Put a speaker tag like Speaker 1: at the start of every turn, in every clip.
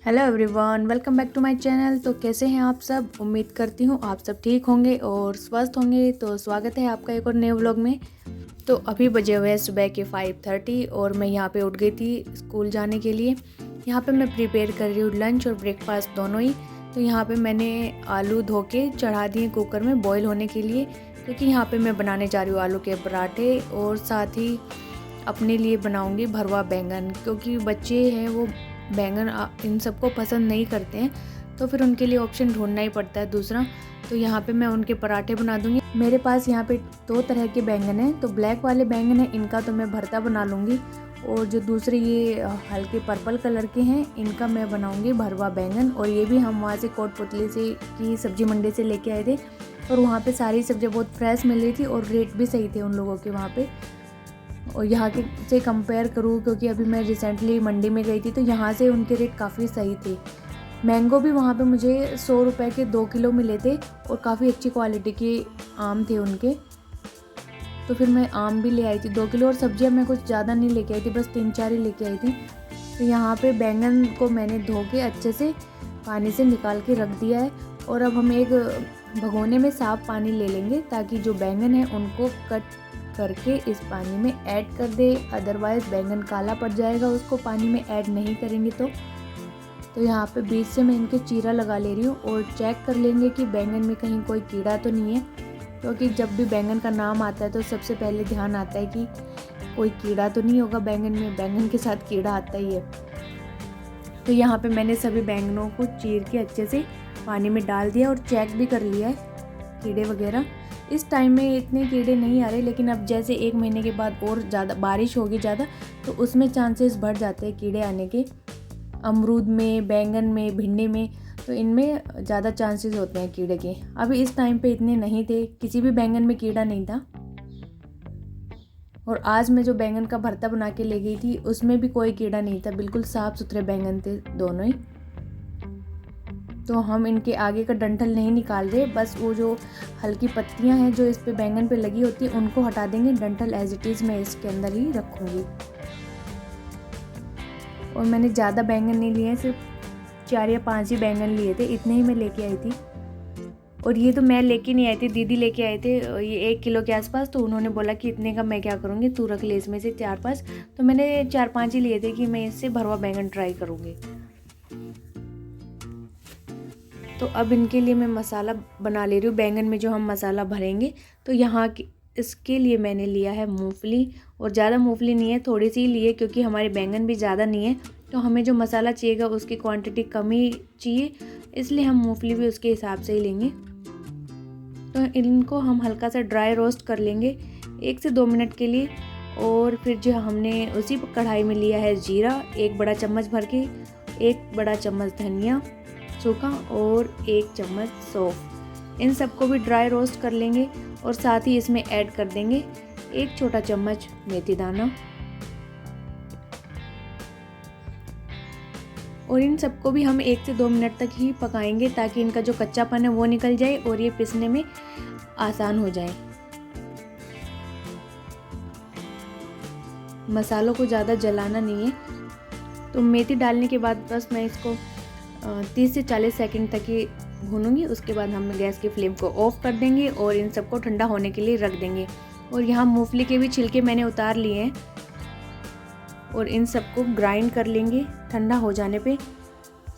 Speaker 1: Hello everyone, welcome back to my channel. तो कैसे हैं आप सब? उम्मीद करती हूँ आप सब ठीक होंगे और स्वस्थ होंगे। तो स्वागत है आपका एक और नए व्लॉग में। तो अभी बजे हुए हैं सुबह के 5:30 और मैं यहाँ पे उठ गई थी स्कूल जाने के लिए। यहाँ पे मैं प्रिपेयर कर रही हूँ लंच और ब्रेकफास्ट दोनों ही। तो यहाँ पे मैंने आलू धो के चढ़ा दिए कुकर में बॉईल होने के लिए, क्योंकि यहाँ पर मैं बनाने जा रही हूँ आलू के पराठे और साथ ही अपने लिए बनाऊँगी भरवा बैंगन, क्योंकि बच्चे हैं वो बैंगन इन सबको पसंद नहीं करते हैं, तो फिर उनके लिए ऑप्शन ढूंढना ही पड़ता है दूसरा। तो यहाँ पे मैं उनके पराठे बना दूँगी। मेरे पास यहाँ पे दो तरह के बैंगन हैं। तो ब्लैक वाले बैंगन हैं, इनका तो मैं भरता बना लूँगी, और जो दूसरे ये हल्के पर्पल कलर के हैं इनका मैं बनाऊँगी भरवा बैंगन। और ये भी हम वहाँ से कोटपुतली से की सब्जी मंडी से लेके आए थे, और वहाँ पर सारी सब्जियाँ बहुत फ्रेश मिल रही थी और रेट भी सही थे उन लोगों के वहाँ पर। और यहाँ के से कंपेयर करूँ, क्योंकि अभी मैं रिसेंटली मंडी में गई थी तो यहाँ से उनके रेट काफ़ी सही थे। मैंगो भी वहाँ पे मुझे 100 रुपये के 2 किलो मिले थे, और काफ़ी अच्छी क्वालिटी के आम थे उनके। तो फिर मैं आम भी ले आई थी 2 किलो, और सब्जियाँ मैं कुछ ज़्यादा नहीं लेके आई थी, बस 3-4 ही लेके आई थी। तो यहाँ पे बैंगन को मैंने धो के अच्छे से पानी से निकाल के रख दिया है। और अब हम एक भगोने में साफ़ पानी ले लेंगे, ताकि जो बैंगन है उनको कट करके इस पानी में ऐड कर दे, अदरवाइज़ बैंगन काला पड़ जाएगा उसको पानी में ऐड नहीं करेंगे तो यहाँ पे बीच से मैं इनके चीरा लगा ले रही हूँ, और चेक कर लेंगे कि बैंगन में कहीं कोई कीड़ा तो नहीं है, क्योंकि जब भी बैंगन का नाम आता है तो सबसे पहले ध्यान आता है कि कोई कीड़ा तो नहीं होगा बैंगन में। बैंगन के साथ कीड़ा आता ही है। तो यहाँ पे मैंने सभी बैंगनों को चीर के अच्छे से पानी में डाल दिया और चेक भी कर लिया है कीड़े वगैरह। इस टाइम में इतने कीड़े नहीं आ रहे, लेकिन अब जैसे 1 महीने के बाद और ज़्यादा बारिश होगी ज़्यादा, तो उसमें चांसेस बढ़ जाते हैं कीड़े आने के। अमरूद में, बैंगन में, भिंडी में, तो इनमें ज़्यादा चांसेस होते हैं कीड़े के। अभी इस टाइम पे इतने नहीं थे, किसी भी बैंगन में कीड़ा नहीं था। और आज मैं जो बैंगन का भरता बना के ले गई थी उसमें भी कोई कीड़ा नहीं था, बिल्कुल साफ़ सुथरे बैंगन थे दोनों ही। तो हम इनके आगे का डंठल नहीं निकाल रहे, बस वो जो हल्की पत्तियां हैं जो इस पे बैंगन पे लगी होती है उनको हटा देंगे। डंठल एज इट इज़ मैं इसके अंदर ही रखूँगी। और मैंने ज़्यादा बैंगन नहीं लिए हैं, सिर्फ 4 या 5 ही बैंगन लिए थे, इतने ही मैं लेके आई थी। और ये तो मैं लेके नहीं आई थी, दीदी लेके आए थे ये 1 किलो के आसपास। तो उन्होंने बोला कि इतने का मैं क्या करूँगी, तू रख ले इसमें से 4-5। तो मैंने 4-5 ही लिए थे कि मैं इससे भरवा बैंगन ट्राई करूँगी। तो अब इनके लिए मैं मसाला बना ले रही हूँ, बैंगन में जो हम मसाला भरेंगे। तो यहाँ इसके लिए मैंने लिया है मूंगफली, और ज़्यादा मूंगफली नहीं है, थोड़ी सी ही ली है, क्योंकि हमारे बैंगन भी ज़्यादा नहीं है, तो हमें जो मसाला चाहिएगा उसकी क्वांटिटी कम ही चाहिए, इसलिए हम मूंगफली भी उसके हिसाब से ही लेंगे। तो इनको हम हल्का सा ड्राई रोस्ट कर लेंगे 1 से 2 मिनट के लिए। और फिर जो हमने उसी कढ़ाई में लिया है जीरा 1 बड़ा चम्मच भर के, 1 बड़ा चम्मच धनिया सूखा और 1 चम्मच सौंफ। इन सबको भी ड्राई रोस्ट कर लेंगे, और साथ ही इसमें ऐड कर देंगे 1 छोटा चम्मच मेथी दाना। और इन सबको भी हम 1 से 2 मिनट तक ही पकाएंगे, ताकि इनका जो कच्चापन है वो निकल जाए और ये पीसने में आसान हो जाए। मसालों को ज़्यादा जलाना नहीं है। तो मेथी डालने के बाद बस मैं इसको 30 से 40 सेकंड तक ही भूनूंगी। उसके बाद हम गैस की फ्लेम को ऑफ कर देंगे और इन सबको ठंडा होने के लिए रख देंगे। और यहाँ मूंगफली के भी छिलके मैंने उतार लिए हैं, और इन सबको ग्राइंड कर लेंगे ठंडा हो जाने पे।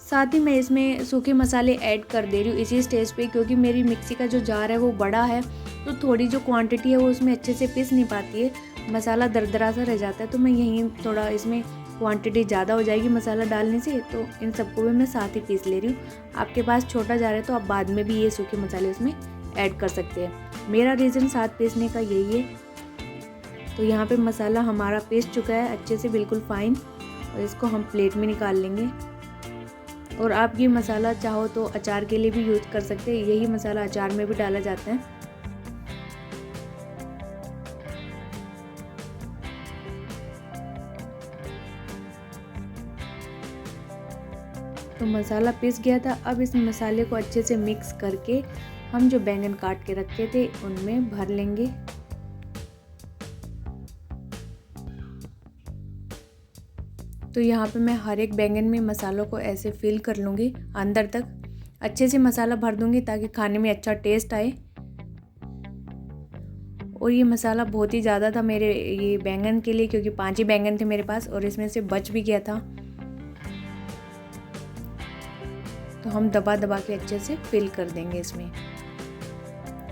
Speaker 1: साथ ही मैं इसमें सूखे मसाले ऐड कर दे रही हूँ इसी स्टेज पे, क्योंकि मेरी मिक्सी का जो जार है वो बड़ा है, तो थोड़ी जो क्वांटिटी है वो उसमें अच्छे से पीस नहीं पाती है, मसाला दरदरा सा रह जाता है। तो मैं यहीं थोड़ा इसमें क्वांटिटी ज़्यादा हो जाएगी मसाला डालने से, तो इन सबको भी मैं साथ ही पीस ले रही हूँ। आपके पास छोटा जार है तो आप बाद में भी ये सूखे मसाले उसमें ऐड कर सकते हैं। मेरा रीज़न साथ पीसने का यही है। तो यहाँ पे मसाला हमारा पीस चुका है अच्छे से, बिल्कुल फाइन, और इसको हम प्लेट में निकाल लेंगे। और आप ये मसाला चाहो तो अचार के लिए भी यूज़ कर सकते हैं, यही मसाला अचार में भी डाला जाता है। तो मसाला पिस गया था। अब इस मसाले को अच्छे से मिक्स करके हम जो बैंगन काट के रखे थे उनमें भर लेंगे। तो यहाँ पे मैं हर एक बैंगन में मसालों को ऐसे फिल कर लूँगी, अंदर तक अच्छे से मसाला भर दूँगी ताकि खाने में अच्छा टेस्ट आए। और ये मसाला बहुत ही ज़्यादा था मेरे ये बैंगन के लिए, क्योंकि 5 ही बैंगन थे मेरे पास और इसमें से बच भी गया था। तो हम दबा दबा के अच्छे से फिल कर देंगे इसमें।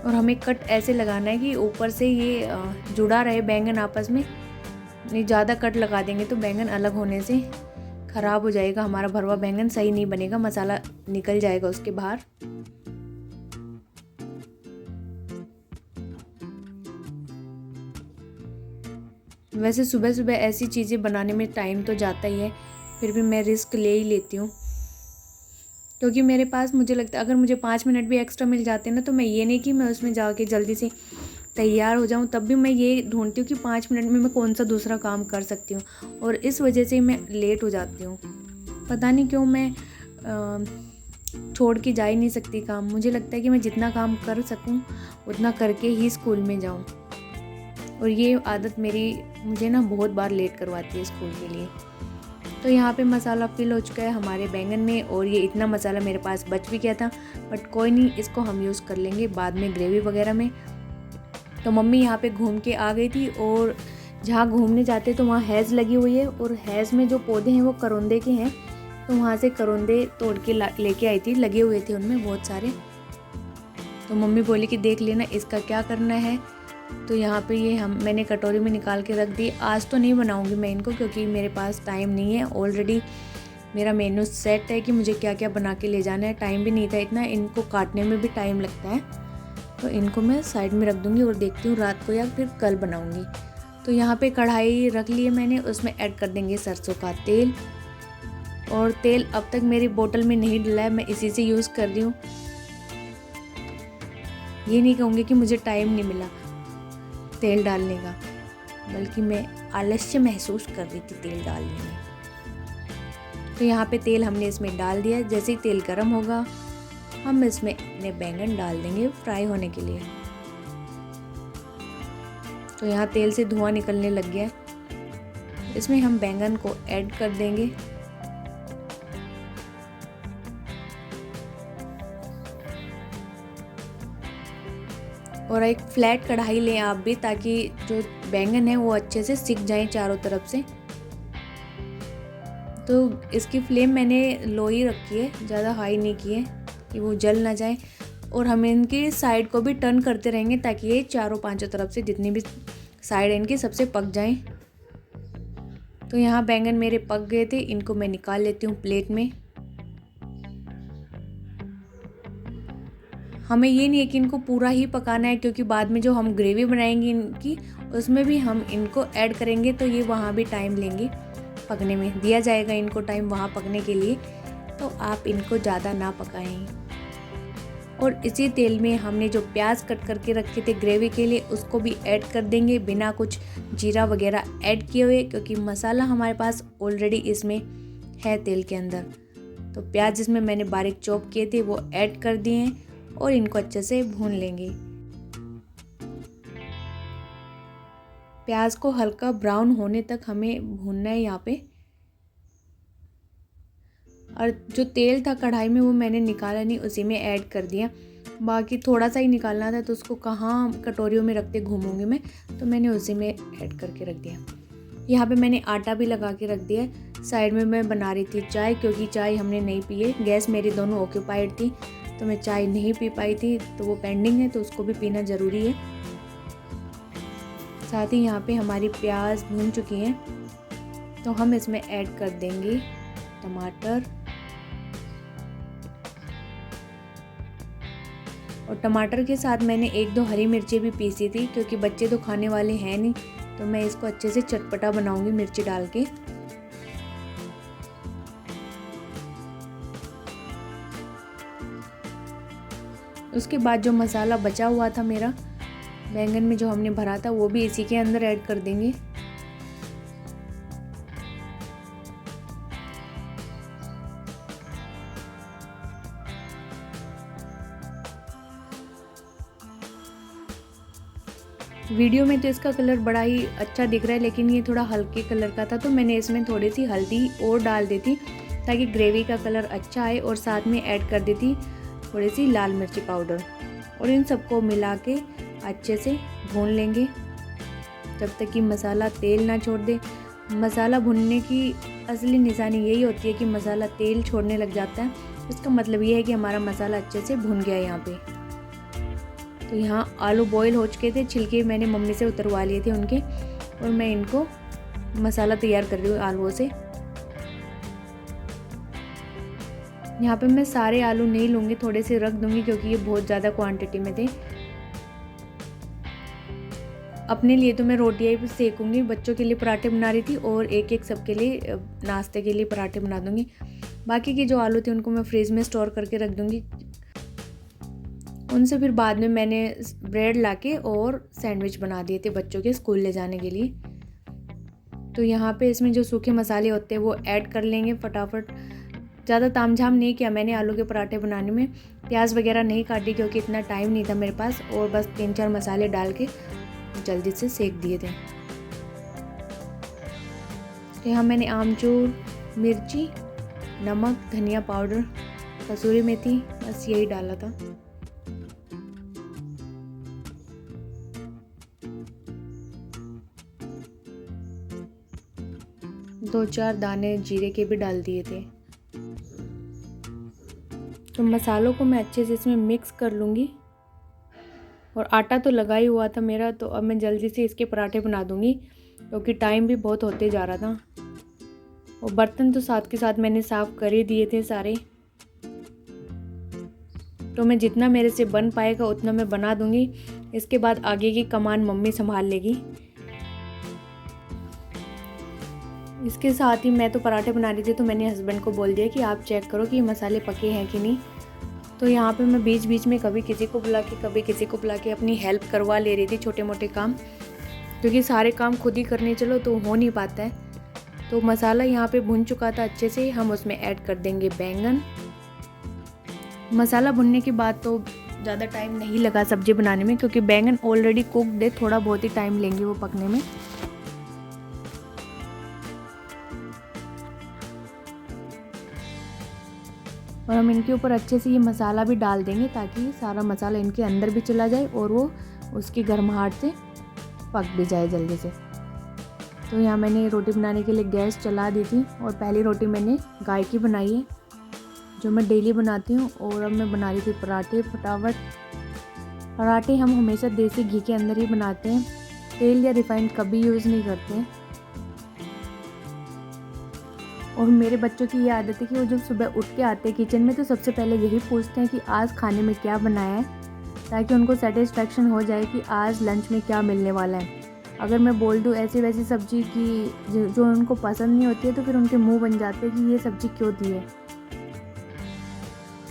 Speaker 1: और हमें कट ऐसे लगाना है कि ऊपर से ये जुड़ा रहे बैंगन आपस में। नहीं ज़्यादा कट लगा देंगे तो बैंगन अलग होने से ख़राब हो जाएगा, हमारा भरवा बैंगन सही नहीं बनेगा, मसाला निकल जाएगा उसके बाहर। वैसे सुबह सुबह ऐसी चीज़ें बनाने में टाइम तो जाता ही है, फिर भी मैं रिस्क ले ही लेती हूँ, क्योंकि मेरे पास मुझे लगता है अगर मुझे 5 मिनट भी एक्स्ट्रा मिल जाते हैं ना, तो मैं ये नहीं कि मैं उसमें जाके जल्दी से तैयार हो जाऊँ, तब भी मैं ये ढूंढती हूँ कि 5 मिनट में मैं कौन सा दूसरा काम कर सकती हूँ, और इस वजह से मैं लेट हो जाती हूँ। पता नहीं क्यों मैं छोड़ के जा ही नहीं सकती काम। मुझे लगता है कि मैं जितना काम कर सकूँ उतना करके ही स्कूल में जाऊँ, और ये आदत मेरी मुझे ना बहुत बार लेट करवाती है स्कूल के लिए। तो यहाँ पे मसाला फिल हो चुका है हमारे बैंगन में, और ये इतना मसाला मेरे पास बच भी गया था, बट कोई नहीं, इसको हम यूज़ कर लेंगे बाद में ग्रेवी वगैरह में। तो मम्मी यहाँ पे घूम के आ गई थी, और जहाँ घूमने जाते तो वहाँ हैज़ लगी हुई है, और हैज़ में जो पौधे हैं वो करौंदे के हैं, तो वहाँ से करौंदे तोड़ के लेके आई थी, लगे हुए थे उनमें बहुत सारे। तो मम्मी बोली कि देख लेना इसका क्या करना है। तो यहाँ पे ये मैंने कटोरी में निकाल के रख दी। आज तो नहीं बनाऊंगी मैं इनको, क्योंकि मेरे पास टाइम नहीं है। ऑलरेडी मेरा मेन्यू सेट है कि मुझे क्या क्या बना के ले जाना है, टाइम भी नहीं था इतना, इनको काटने में भी टाइम लगता है। तो इनको मैं साइड में रख दूँगी और देखती हूँ रात को या फिर कल बनाऊँगी। तो यहाँ पे कढ़ाई रख ली है मैंने, उसमें ऐड कर देंगे सरसों का तेल। और तेल अब तक मेरी बोतल में नहीं डला है, मैं इसी से यूज़ कर रही हूँ। ये नहीं कहूँगी कि मुझे टाइम नहीं मिला तेल डालने का, बल्कि मैं आलस्य महसूस कर रही थी तेल डालने में। तो यहाँ पे तेल हमने इसमें डाल दिया। जैसे ही तेल गर्म होगा हम इसमें अपने बैंगन डाल देंगे फ्राई होने के लिए। तो यहाँ तेल से धुआं निकलने लग गया है, इसमें हम बैंगन को ऐड कर देंगे। और एक फ्लैट कढ़ाई लें आप भी, ताकि जो बैंगन है वो अच्छे से सिक जाएं चारों तरफ से। तो इसकी फ्लेम मैंने लो ही रखी है, ज़्यादा हाई नहीं की है कि वो जल ना जाए। और हम इनकी साइड को भी टर्न करते रहेंगे ताकि ये चारों पांचों तरफ से जितनी भी साइड है इनकी सबसे पक जाएं। तो यहाँ बैंगन मेरे पक गए थे, इनको मैं निकाल लेती हूँ प्लेट में। हमें ये नहीं है कि इनको पूरा ही पकाना है, क्योंकि बाद में जो हम ग्रेवी बनाएंगे इनकी उसमें भी हम इनको ऐड करेंगे, तो ये वहाँ भी टाइम लेंगे पकने में, दिया जाएगा इनको टाइम वहाँ पकने के लिए। तो आप इनको ज़्यादा ना पकाएं। और इसी तेल में हमने जो प्याज कट करके रखे थे ग्रेवी के लिए उसको भी ऐड कर देंगे, बिना कुछ जीरा वगैरह ऐड किए हुए, क्योंकि मसाला हमारे पास ऑलरेडी इसमें है तेल के अंदर। तो प्याज इसमें मैंने बारीक चॉप किए थे वो ऐड कर दिए हैं, और इनको अच्छे से भून लेंगे। प्याज को हल्का ब्राउन होने तक हमें भूनना है यहाँ पे। और जो तेल था कढ़ाई में वो मैंने निकाला नहीं, उसी में ऐड कर दिया। बाकी थोड़ा सा ही निकालना था, तो उसको कहाँ कटोरियों में रखते घूमूंगी मैं, तो मैंने उसी में ऐड करके रख दिया। यहाँ पे मैंने आटा भी लगा के रख दिया। साइड में मैं बना रही थी चाय, क्योंकि चाय हमने नहीं पी है, गैस मेरी दोनों ऑक्यूपाइड थी, तो मैं चाय नहीं पी पाई थी, तो वो पेंडिंग है, तो उसको भी पीना ज़रूरी है। साथ ही यहाँ पे हमारी प्याज भून चुकी हैं, तो हम इसमें ऐड कर देंगे टमाटर। और टमाटर के साथ मैंने 1-2 हरी मिर्ची भी पीसी थी, क्योंकि बच्चे तो खाने वाले हैं नहीं, तो मैं इसको अच्छे से चटपटा बनाऊंगी मिर्ची डाल के। उसके बाद जो मसाला बचा हुआ था मेरा बैंगन में जो हमने भरा था, वो भी इसी के अंदर ऐड कर देंगे। वीडियो में तो इसका कलर बड़ा ही अच्छा दिख रहा है, लेकिन ये थोड़ा हल्के कलर का था, तो मैंने इसमें थोड़ी सी हल्दी और डाल देती ताकि ग्रेवी का कलर अच्छा आए, और साथ में ऐड कर देती थोड़ी सी लाल मिर्ची पाउडर, और इन सबको मिला के अच्छे से भून लेंगे जब तक कि मसाला तेल ना छोड़ दे। मसाला भुनने की असली निशानी यही होती है कि मसाला तेल छोड़ने लग जाता है, इसका मतलब ये है कि हमारा मसाला अच्छे से भुन गया है यहाँ पे। तो यहाँ आलू बॉईल हो चुके थे, छिलके मैंने मम्मी से उतरवा लिए थे उनके, और मैं इनको मसाला तैयार कर रही हूँ आलूओं से। यहाँ पे मैं सारे आलू नहीं लूँगी, थोड़े से रख दूँगी क्योंकि ये बहुत ज़्यादा क्वांटिटी में थे। अपने लिए तो मैं रोटियाँ ही सेकूँगी, बच्चों के लिए पराठे बना रही थी, और एक एक सबके लिए नाश्ते के लिए पराठे बना दूँगी। बाकी के जो आलू थे उनको मैं फ्रिज में स्टोर करके रख दूँगी। उनसे फिर बाद में मैंने ब्रेड लाके और सैंडविच बना दिए थे बच्चों के स्कूल ले जाने के लिए। तो यहाँ पे इसमें जो सूखे मसाले होते हैं वो ऐड कर लेंगे फटाफट। ज़्यादा तामझाम नहीं किया मैंने आलू के पराठे बनाने में, प्याज वगैरह नहीं काटी क्योंकि इतना टाइम नहीं था मेरे पास, और बस 3-4 मसाले डाल के जल्दी से सेक दिए थे। तो यहाँ मैंने आमचूर, मिर्ची, नमक, धनिया पाउडर, कसूरी मेथी, बस यही डाला था। दो चार दाने जीरे के भी डाल दिए थे। तो मसालों को मैं अच्छे से इसमें मिक्स कर लूँगी, और आटा तो लगा ही हुआ था मेरा, तो अब मैं जल्दी से इसके पराठे बना दूँगी क्योंकि टाइम भी बहुत होते जा रहा था। और बर्तन तो साथ के साथ मैंने साफ़ कर ही दिए थे सारे। तो मैं जितना मेरे से बन पाएगा उतना मैं बना दूँगी, इसके बाद आगे की कमान मम्मी संभाल लेगी। इसके साथ ही मैं तो पराठे बना रही थी, तो मैंने हस्बैंड को बोल दिया कि आप चेक करो कि ये मसाले पके हैं कि नहीं। तो यहाँ पे मैं बीच बीच में कभी किसी को बुला के कभी किसी को बुला के अपनी हेल्प करवा ले रही थी, छोटे मोटे काम, क्योंकि सारे काम खुद ही करने चलो तो हो नहीं पाता है। तो मसाला यहाँ पे भुन चुका था अच्छे से, हम उसमें ऐड कर देंगे बैंगन। मसाला भुनने के बाद तो ज़्यादा टाइम नहीं लगा सब्ज़ी बनाने में, क्योंकि बैंगन ऑलरेडी कुकड है, थोड़ा बहुत ही टाइम लेंगे वो पकने में। और हम इनके ऊपर अच्छे से ये मसाला भी डाल देंगे ताकि सारा मसाला इनके अंदर भी चला जाए और वो उसकी गर्माहट से पक भी जाए जल्दी से। तो यहाँ मैंने रोटी बनाने के लिए गैस चला दी थी, और पहली रोटी मैंने गाय की बनाई है जो मैं डेली बनाती हूँ। और अब मैं बना रही थी पराठे फटाफट। पराठे हम हमेशा देसी घी के अंदर ही बनाते हैं, तेल या रिफाइंड कभी यूज़ नहीं करते हैं। और मेरे बच्चों की ये आदत है कि वो जब सुबह उठ के आते हैं किचन में तो सबसे पहले यही पूछते हैं कि आज खाने में क्या बनाया है, ताकि उनको सेटिस्फेक्शन हो जाए कि आज लंच में क्या मिलने वाला है। अगर मैं बोल दूँ ऐसी वैसी सब्ज़ी की जो उनको पसंद नहीं होती है, तो फिर उनके मुंह बन जाते हैं कि ये सब्ज़ी क्यों दी है।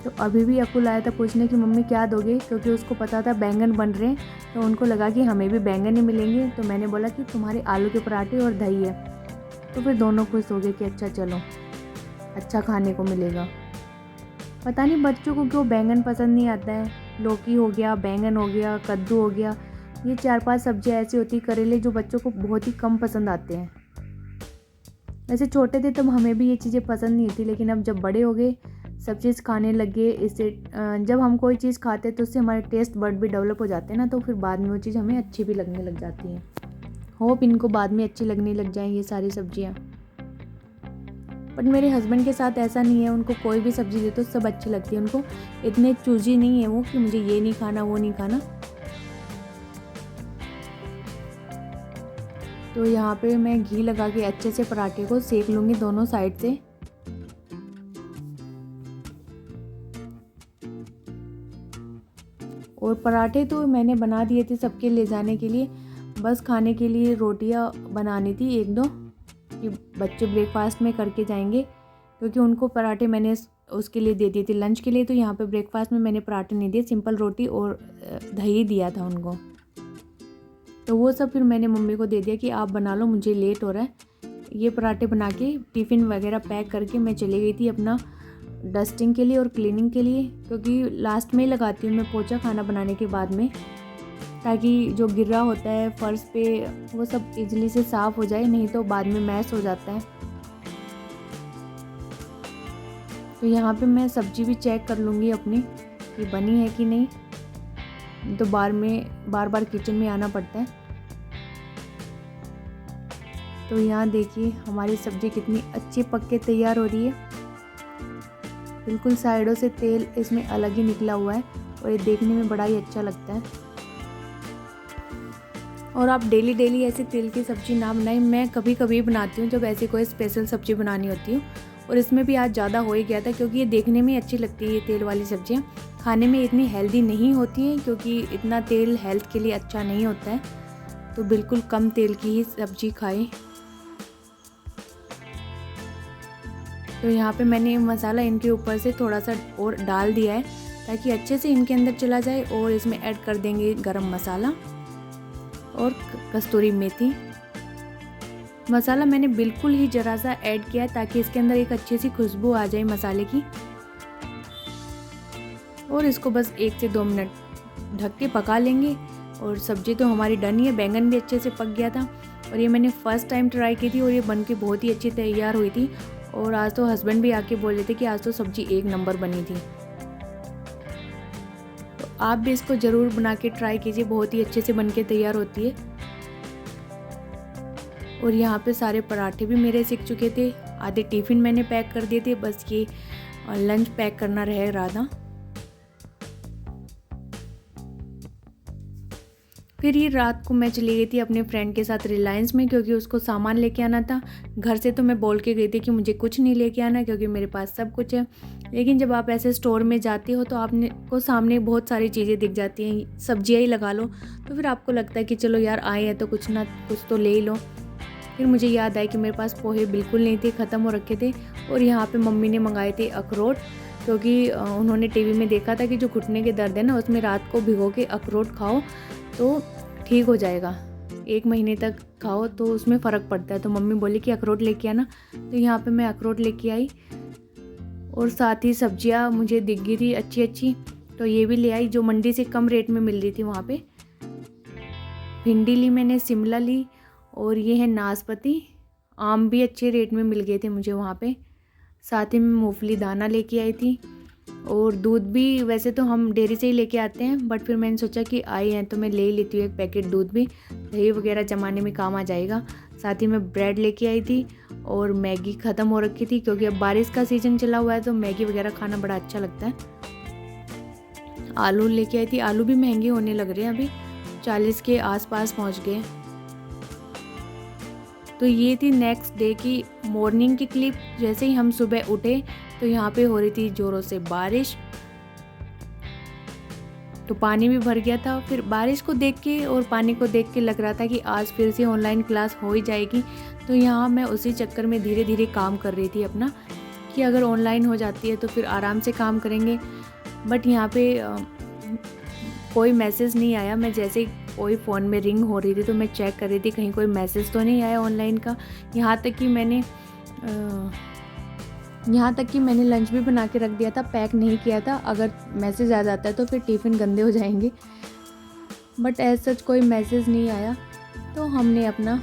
Speaker 1: तो अभी भी अकुल आया था पूछने की मम्मी क्या दोगे, क्योंकि उसको पता था बैंगन बन रहे हैं, तो उनको लगा कि हमें भी बैंगन ही मिलेंगे। तो मैंने बोला कि तुम्हारे आलू के पराठे और दही है, तो फिर दोनों खुश हो गए कि अच्छा चलो अच्छा खाने को मिलेगा। पता नहीं बच्चों को क्यों बैंगन पसंद नहीं आता है। लौकी हो गया, बैंगन हो गया, कद्दू हो गया, ये 4-5 सब्जियाँ ऐसी होती, करेले, जो बच्चों को बहुत ही कम पसंद आते हैं। वैसे छोटे थे तब हमें भी ये चीज़ें पसंद नहीं थी, लेकिन अब जब बड़े हो गए सब चीज़ खाने लगे। इससे जब हम कोई चीज़ खाते हैं तो उससे हमारे टेस्ट बड भी डेवलप हो जाते हैं ना, तो फिर बाद में वो चीज़ हमें अच्छी भी लगने लग जाती है। होप इनको बाद में अच्छी लगने लग जाएं ये सारी सब्जियां। बट मेरे हस्बैंड के साथ ऐसा नहीं है, उनको कोई भी सब्ज़ी दे तो सब अच्छी लगती है। उनको इतने चूजी नहीं है वो कि मुझे ये नहीं खाना वो नहीं खाना। तो यहाँ पे मैं घी लगा के अच्छे से पराठे को सेक लूँगी दोनों साइड से। और पराठे तो मैंने बना दिए थे सबके ले जाने के लिए, बस खाने के लिए रोटियां बनानी थी 1-2 कि बच्चे ब्रेकफास्ट में करके जाएंगे, क्योंकि उनको पराठे मैंने उसके लिए दे दिए थे लंच के लिए। तो यहाँ पे ब्रेकफास्ट में मैंने पराठे नहीं दिए, सिंपल रोटी और दही दिया था उनको। तो वो सब फिर मैंने मम्मी को दे दिया कि आप बना लो, मुझे लेट हो रहा है। ये पराठे बना के टिफ़िन वगैरह पैक करके मैं चली गई थी अपना डस्टिंग के लिए और क्लीनिंग के लिए, क्योंकि लास्ट में ही लगाती हूँ मैं पोछा खाना बनाने के बाद में। ताकि जो गिरा होता है फर्श पे वो सब इजीली से साफ़ हो जाए, नहीं तो बाद में मैश हो जाता है। तो यहाँ पे मैं सब्ज़ी भी चेक कर लूँगी अपनी कि बनी है कि नहीं, तो बार बार किचन में आना पड़ता है। तो यहाँ देखिए हमारी सब्ज़ी कितनी अच्छी पक के तैयार हो रही है। बिल्कुल साइडों से तेल इसमें अलग ही निकला हुआ है और ये देखने में बड़ा ही अच्छा लगता है। और आप डेली ऐसे तेल की सब्ज़ी ना बनाएं, मैं कभी कभी बनाती हूँ जब ऐसी कोई स्पेशल सब्ज़ी बनानी होती है। और इसमें भी आज ज़्यादा हो ही गया था क्योंकि ये देखने में अच्छी लगती है। ये तेल वाली सब्ज़ियाँ खाने में इतनी हेल्दी नहीं होती हैं क्योंकि इतना तेल हेल्थ के लिए अच्छा नहीं होता है, तो बिल्कुल कम तेल की ही सब्ज़ी खाएं। तो यहाँ पे मैंने मसाला इनके ऊपर से थोड़ा सा और डाल दिया है ताकि अच्छे से इनके अंदर चला जाए। और इसमें ऐड कर देंगे गरम मसाला और कस्तूरी मेथी। मसाला मैंने बिल्कुल ही ज़रा सा ऐड किया है ताकि इसके अंदर एक अच्छी सी खुशबू आ जाए मसाले की। और इसको बस 1 से 2 मिनट ढक के पका लेंगे। और सब्ज़ी तो हमारी डन ही है। बैंगन भी अच्छे से पक गया था और ये मैंने फ़र्स्ट टाइम ट्राई की थी और ये बन के बहुत ही अच्छी तैयार हुई थी। और आज तो हस्बैंड भी आके बोल रहे थे कि आज तो सब्ज़ी 1 नंबर बनी थी। तो आप भी इसको ज़रूर बना के ट्राई कीजिए, बहुत ही अच्छे से बन के तैयार होती है। और यहाँ पे सारे पराठे भी मेरे सिक चुके थे, आधे टिफ़िन मैंने पैक कर दिए थे, बस ये लंच पैक करना रह रहा था। फिर ये रात को मैं चली गई थी अपने फ्रेंड के साथ रिलायंस में क्योंकि उसको सामान लेके आना था। घर से तो मैं बोल के गई थी कि मुझे कुछ नहीं लेके आना क्योंकि मेरे पास सब कुछ है। लेकिन जब आप ऐसे स्टोर में जाते हो तो आपने को सामने बहुत सारी चीज़ें दिख जाती हैं, सब्जियाँ ही लगा लो, तो फिर आपको लगता है कि चलो यार आए हैं तो कुछ ना कुछ तो ले ही लो। फिर मुझे याद आया कि मेरे पास पोहे बिल्कुल नहीं थे, ख़त्म हो रखे थे। और यहाँ पर मम्मी ने मंगाए थे अखरोट क्योंकि उन्होंने टीवी में देखा था कि जो घुटने के दर्द है ना उसमें रात को भिगो के अखरोट खाओ तो ठीक हो जाएगा। 1 महीने तक खाओ तो उसमें फ़र्क पड़ता है। तो मम्मी बोली कि अखरोट लेके आना, तो यहाँ पे मैं अखरोट लेके आई। और साथ ही सब्जियाँ मुझे दिख गई थी अच्छी अच्छी, तो ये भी ले आई जो मंडी से कम रेट में मिल रही थी वहाँ पे। भिंडी ली मैंने, शिमला ली और ये है नाशपाती। आम भी अच्छे रेट में मिल गए थे मुझे वहाँ पे। साथ ही मैं मूंगफली दाना लेके आई थी। और दूध भी वैसे तो हम डेयरी से ही लेके आते हैं, बट फिर मैंने सोचा कि आई हैं तो मैं ले ही लेती हूँ 1 पैकेट दूध भी, दही वगैरह जमाने में काम आ जाएगा। साथ ही मैं ब्रेड लेके आई थी और मैगी ख़त्म हो रखी थी क्योंकि अब बारिश का सीज़न चला हुआ है तो मैगी वगैरह खाना बड़ा अच्छा लगता है। आलू लेके आई थी, आलू भी महंगे होने लग रहे हैं, अभी 40 के आसपास पहुँच गए। तो ये थी नेक्स्ट डे की मॉर्निंग की क्लिप। जैसे ही हम सुबह उठे तो यहाँ पे हो रही थी ज़ोरों से बारिश, तो पानी भी भर गया था। फिर बारिश को देख के और पानी को देख के लग रहा था कि आज फिर से ऑनलाइन क्लास हो ही जाएगी। तो यहाँ मैं उसी चक्कर में धीरे धीरे काम कर रही थी अपना, कि अगर ऑनलाइन हो जाती है तो फिर आराम से काम करेंगे। बट यहाँ पे कोई मैसेज नहीं आया। मैं जैसे कोई फ़ोन में रिंग हो रही थी तो मैं चेक कर रही थी कहीं कोई मैसेज तो नहीं आया ऑनलाइन का। यहाँ तक कि मैंने लंच भी बना के रख दिया था, पैक नहीं किया था। अगर मैसेज आ जाता है तो फिर टिफ़िन गंदे हो जाएंगे, बट एज सच कोई मैसेज नहीं आया। तो हमने अपना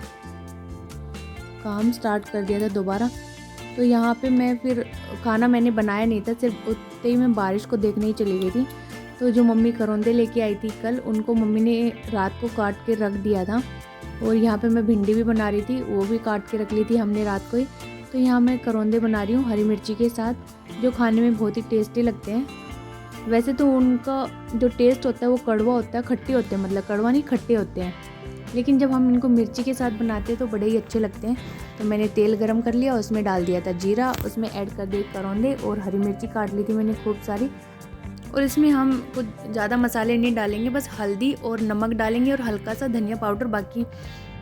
Speaker 1: काम स्टार्ट कर दिया था दोबारा। तो यहाँ पे मैं फिर खाना मैंने बनाया नहीं था, सिर्फ उतने ही मैं बारिश को देखने ही चली गई थी। तो जो मम्मी करौंदे लेके आई थी कल, उनको मम्मी ने रात को काट के रख दिया था। और यहाँ पे मैं भिंडी भी बना रही थी, वो भी काट के रख ली थी हमने रात को ही। तो यहाँ मैं करौंदे बना रही हूँ हरी मिर्ची के साथ, जो खाने में बहुत ही टेस्टी लगते हैं। वैसे तो उनका जो टेस्ट होता है वो कड़वा होता है, खट्टे होते हैं, मतलब कड़वा नहीं खट्टे होते हैं, लेकिन जब हम इनको मिर्ची के साथ बनाते हैं तो बड़े ही अच्छे लगते हैं। तो मैंने तेल गरम कर लिया, उसमें डाल दिया था जीरा, उसमें ऐड कर दिए करौंदे और हरी मिर्ची काट ली थी मैंने खूब सारी। और इसमें हम कुछ ज़्यादा मसाले नहीं डालेंगे, बस हल्दी और नमक डालेंगे और हल्का सा धनिया पाउडर। बाकी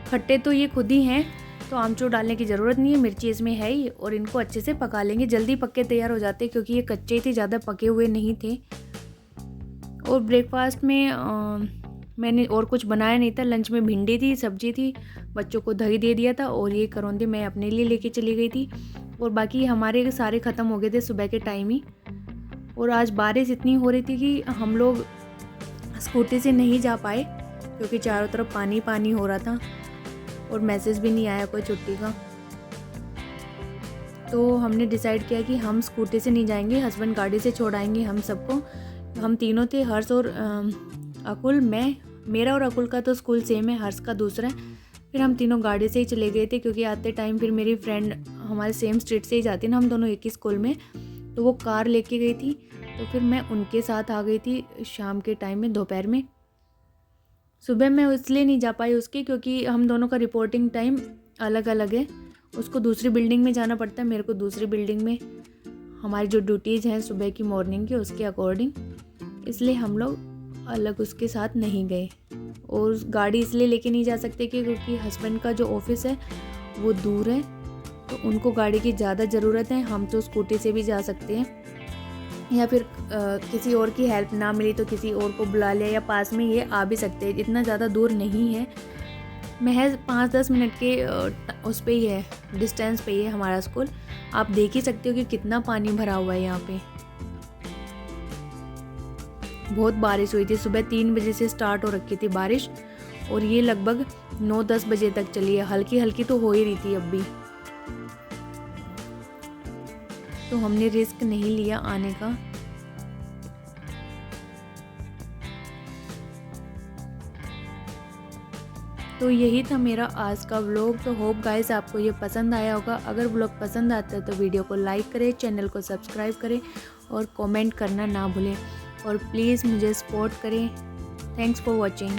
Speaker 1: खट्टे तो ये खुद ही हैं, तो आमचूर डालने की ज़रूरत नहीं है, मिर्ची इसमें है ही। और इनको अच्छे से पका लेंगे, जल्दी पक के तैयार हो जाते क्योंकि ये कच्चे थे, ज़्यादा पके हुए नहीं थे। और ब्रेकफास्ट में मैंने और कुछ बनाया नहीं था। लंच में भिंडी थी, सब्जी थी, बच्चों को दही दे दिया था और ये करौंदे मैं अपने लिए लेके चली गई थी। और बाकी हमारे सारे ख़त्म हो गए थे सुबह के टाइम ही। और आज बारिश इतनी हो रही थी कि हम लोग स्कूटी से नहीं जा पाए, क्योंकि चारों तरफ पानी पानी हो रहा था और मैसेज भी नहीं आया कोई छुट्टी का। तो हमने डिसाइड किया कि हम स्कूटी से नहीं जाएंगे, हस्बैंड गाड़ी से छोड़ाएंगे हम सबको। हम तीनों थे, हर्ष और अकुल, मेरा और अकुल का तो स्कूल सेम है, हर्ष का दूसरा है। फिर हम तीनों गाड़ी से ही चले गए थे, क्योंकि आते टाइम फिर मेरी फ्रेंड हमारे सेम स्ट्रीट से ही जाती ना, हम दोनों एक ही स्कूल में, तो वो कार लेके गई थी। तो फिर मैं उनके साथ आ गई थी शाम के टाइम में, दोपहर में। सुबह मैं इसलिए नहीं जा पाई उसकी, क्योंकि हम दोनों का रिपोर्टिंग टाइम अलग अलग है। उसको दूसरी बिल्डिंग में जाना पड़ता है, मेरे को दूसरी बिल्डिंग में। हमारी जो ड्यूटीज़ हैं सुबह की, मॉर्निंग की, उसके अकॉर्डिंग, इसलिए हम लोग अलग उसके साथ नहीं गए। और गाड़ी इसलिए लेके नहीं जा सकते क्योंकि हस्बैंड का जो ऑफिस है वो दूर है, तो उनको गाड़ी की ज़्यादा ज़रूरत है। हम तो स्कूटी से भी जा सकते हैं, या फिर किसी और की हेल्प ना मिली तो किसी और को बुला लिया, या पास में ये आ भी सकते हैं, इतना ज़्यादा दूर नहीं है, महज 5-10 मिनट के उस पे ही है, डिस्टेंस पे ही है हमारा स्कूल। आप देख ही सकते हो कि कितना पानी भरा हुआ है यहाँ पे। बहुत बारिश हुई थी, सुबह 3 बजे से स्टार्ट हो रखी थी बारिश, और ये लगभग 9-10 बजे तक चली है। हल्की हल्की तो हो ही रही थी अब भी, तो हमने रिस्क नहीं लिया आने का। तो यही था मेरा आज का व्लॉग। तो होप गाइस आपको ये पसंद आया होगा। अगर व्लॉग पसंद आता है तो वीडियो को लाइक करें, चैनल को सब्सक्राइब करें और कमेंट करना ना भूलें, और प्लीज़ मुझे सपोर्ट करें। Thanks for watching.